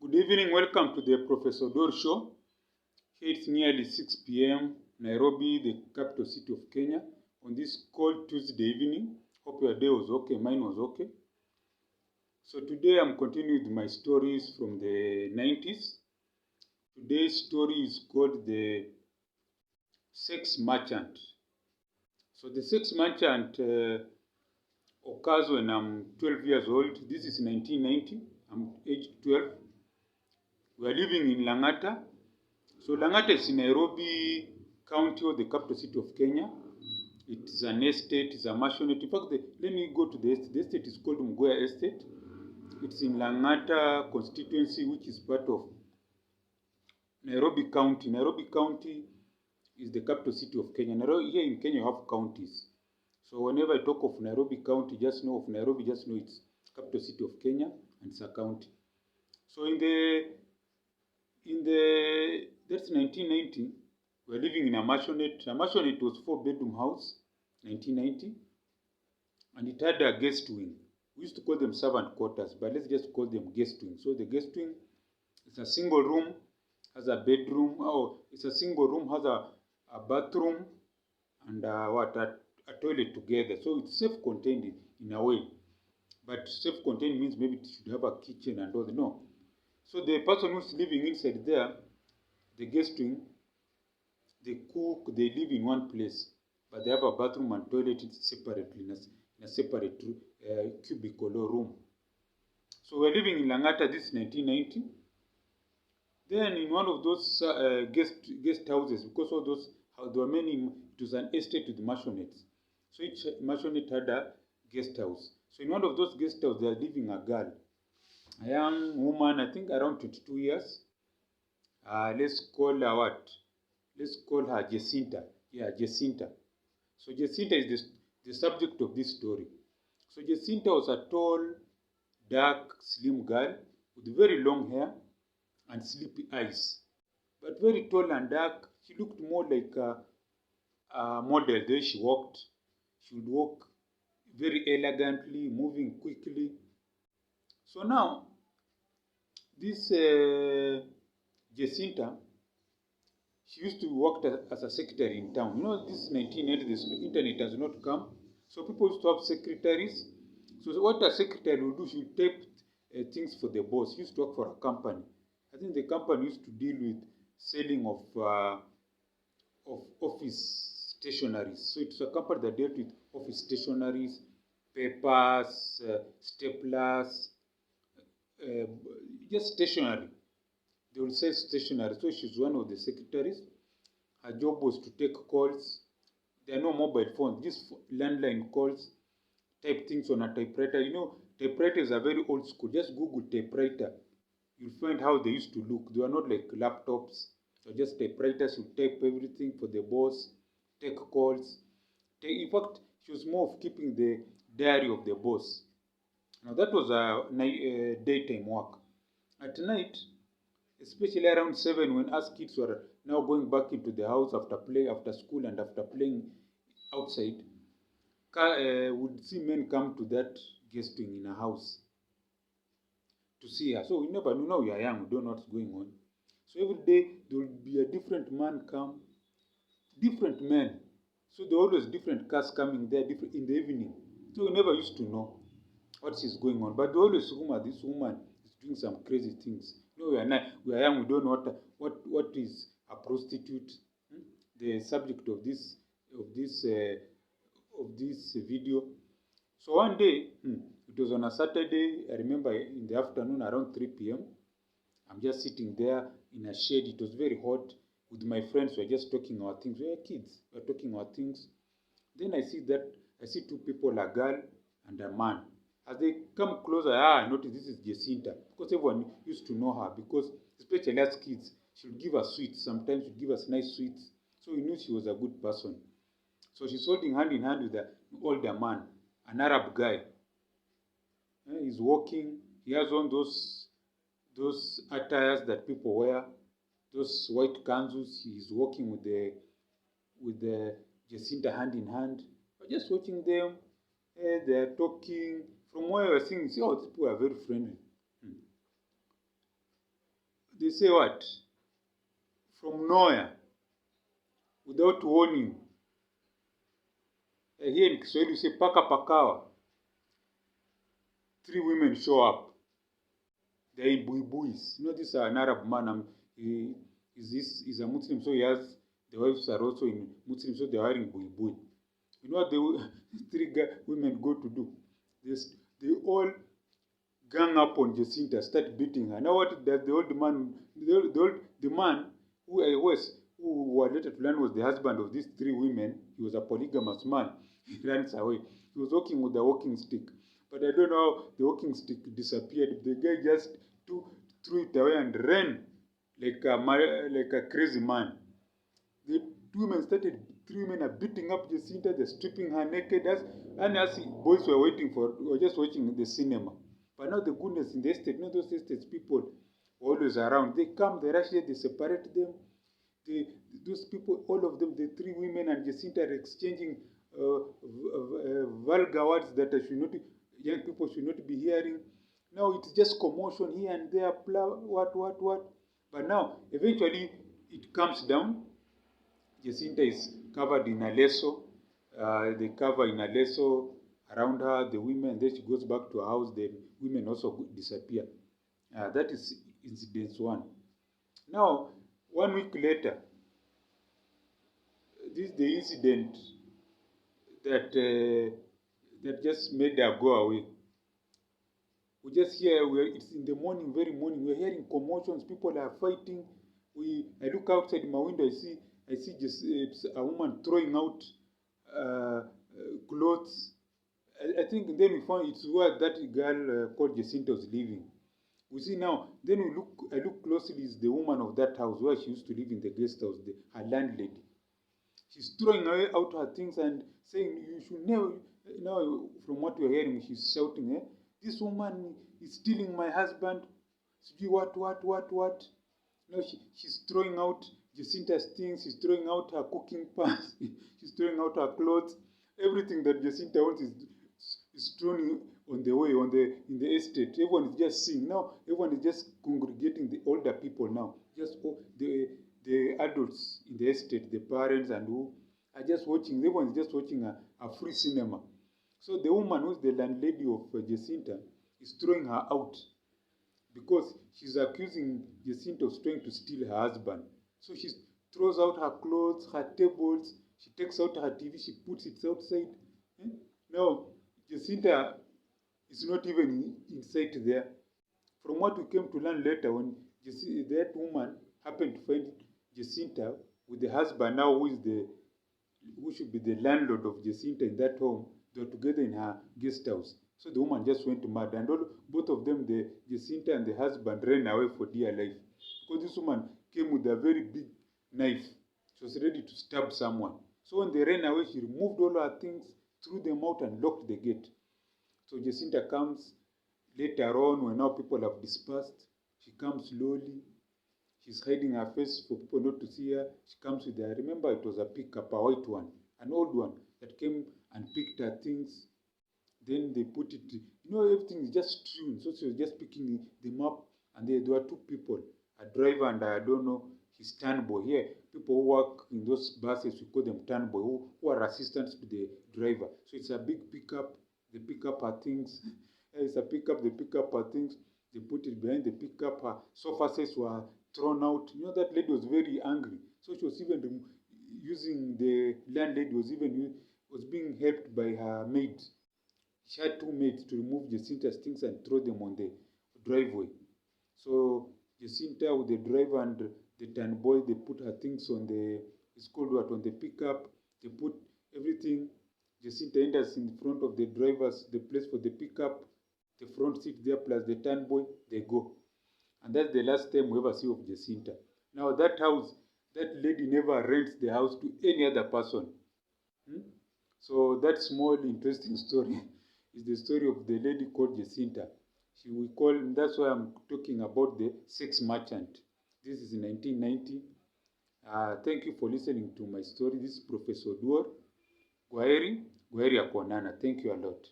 Good evening, welcome to the Professor Dor Show. Here it's nearly 6 p.m. Nairobi, the capital city of Kenya, on this cold Tuesday evening. Hope your day was okay, mine was okay. So today I'm continuing with my stories from the 90s. Today's story is called The Sex Merchant. So the sex merchant occurs when I'm 12 years old. This is 1990. I'm age 12. We are living in Lang'ata. So Lang'ata is in Nairobi County, or the capital city of Kenya. It is an estate, it's a mansionette. In fact, let me go to the estate. The estate is called Mgoya Estate. It's in Lang'ata constituency, which is part of Nairobi County. Nairobi County is the capital city of Kenya. Here in Kenya, you have counties. So whenever I talk of Nairobi County, just know of Nairobi, just know it's capital city of Kenya and it's a county. So that's 1990. We were living in a mansionette. A mansionette was 4-bedroom house, 1990, and it had a guest wing. We used to call them servant quarters, but let's just call them guest wing. So the guest wing is a single room, has a bedroom. It's a single room, has a bathroom, and a toilet together. So it's self-contained in a way. But self-contained means maybe it should have a kitchen and all that. No. So the person who's living inside there, the guest wing, they cook, they live in one place, but they have a bathroom and toilet separately in a separate cubicle or room. So we're living in Lang'ata. This is 1990. Then in one of those guest houses, because all those there were many, it was an estate with mansionettes. So each mansionette had a guest house. So in one of those guest houses, they are living a girl, a young woman, I think around 22 years. Let's call her what? Let's call her Jacinta. Yeah, Jacinta. So Jacinta is the subject of this story. So Jacinta was a tall, dark, slim girl with very long hair and sleepy eyes. But very tall and dark. She looked more like a model. The way she walked, she would walk very elegantly, moving quickly. So now, this Jacinta, she used to work as a secretary in town. You know, this is 1980, the internet has not come. So people used to have secretaries. So what a secretary would do, she would type things for the boss. She used to work for a company. I think the company used to deal with selling of office stationaries. So it's a company that dealt with office stationaries, papers, staplers, just stationery. They will say stationery. So she's one of the secretaries. Her job was to take calls. There are no mobile phones, just landline calls, type things on a typewriter. You know, typewriters are very old school. Just Google typewriter. You'll find how they used to look. They were not like laptops. They were just typewriters. You type everything for the boss, take calls. In fact, she was more of keeping the diary of the boss. Now that was a daytime work. At night, especially around 7, when us kids were now going back into the house after school and after playing outside, would see men come to that guest wing in a house to see her. So we never knew. Now we are young, we don't know what's going on. So every day there will be a different man come, different men. So there were always different cars coming there in the evening. So we never used to know what is going on. But they always rumor this woman is doing some crazy things. No, we are young, we don't know what is a prostitute. The subject of this video. So one day, it was on a Saturday. I remember in the afternoon around 3 p.m. I'm just sitting there in a shade. It was very hot. With my friends, we were just talking our things. We were kids. We were talking our things. Then I see two people, a girl and a man. As they come closer, I notice this is Jacinta, because everyone used to know her, because especially as kids, she would give us sweets. Sometimes she would give us nice sweets. So we knew she was a good person. So she's holding hand in hand with an older man, an Arab guy. He's walking. He has on those attires that people wear, those white kanzus. He's walking with the Jacinta hand in hand. We're just watching them. They're talking. From where we're seeing, these people are very friendly. they say what? From nowhere, without warning. Here in Kiswahili we say paka pakawa. 3 women show up. They're in buibuis. You know, this is an Arab man. He's a Muslim, so he has, the wives are also in Muslim, so they are wearing buibui. You know what the 3 women go to do? They all gang up on Jacinta, start beating her. Now what does the old man, the man who were later to learn was the husband of these 3 women, he was a polygamous man, he runs away. He was walking with a walking stick. But I don't know how the walking stick disappeared. The guy just threw it away and ran like a crazy man. The 3 women are beating up Jacinta, they're stripping her naked. And as boys were just watching the cinema. But now the goodness in the estate, not those estates people always around. They come, they rush there, they separate them. Those people, all of them, the 3 women and Jacinta are exchanging vulgar words that young people should not be hearing. Now it's just commotion here and there, what. But now, eventually, it comes down. Jacinta is covered in a lesso. They cover in a lesso around her, the women. Then she goes back to her house. The women also disappear. That is incident 1. Now, 1 week later, this is the incident that just made her go away. We just hear, it's in the morning, very morning, we're hearing commotions, people are fighting. I look outside my window, I see just a woman throwing out clothes. I think then we found it's where that girl called Jacinta was living. We see now, then I look closely, is the woman of that house where she used to live in the guest house, her landlady. She's throwing away out her things and saying, you should never, now from what we're hearing, she's shouting, this woman is stealing my husband. What? Now she's throwing out Jacinta's things, she's throwing out her cooking pans, she's throwing out her clothes. Everything that Jacinta wants is thrown on the way, in the estate. Everyone is just seeing. Now everyone is just congregating, the older people now. Just the adults in the estate, the parents and who are just watching. Everyone is just watching a free cinema. So the woman who's the landlady of Jacinta is throwing her out because she's accusing Jacinta of trying to steal her husband. So she throws out her clothes, her tables, she takes out her TV, she puts it outside. Now, Jacinta is not even in sight there. From what we came to learn later, when that woman happened to find Jacinta with the husband now who should be the landlord of Jacinta in that home, they were together in her guest house. So the woman just went mad, and both of them, the Jacinta and the husband, ran away for dear life. Because this woman came with a very big knife. She was ready to stab someone. So when they ran away, she removed all her things, threw them out and locked the gate. So Jacinta comes later on when now people have dispersed. She comes slowly. She's hiding her face for people not to see her. She comes with her. I remember it was a pickup, a white one, an old one that came and picked her things. Then they put it, everything is just strewn. So she was just picking them up. And there were 2 people, a driver and I don't know, his turnboy. Here, people who work in those buses, we call them turnboy, who are assistants to the driver. So it's a big pickup. They pick up her things. It's a pickup, they pick up her things. They put it behind the pickup. Her sofa sets were thrown out. That lady was very angry. So she was even using, the landlady was being helped by her maid. She had 2 maids to remove Jacinta's things and throw them on the driveway. So Jacinta with the driver and the turnboy, they put her things on on the pickup. They put everything. Jacinta enters in front of the place for the pickup, the front seat there plus the turnboy, they go. And that's the last time we ever see of Jacinta. Now that house, that lady never rents the house to any other person. So that small interesting story is the story of the lady called Jacinta. That's why I'm talking about the sex merchant. This is in 1990. Thank you for listening to my story. This is Professor Duor. Gwaheri, Gwaheri ya kuonana. Thank you a lot.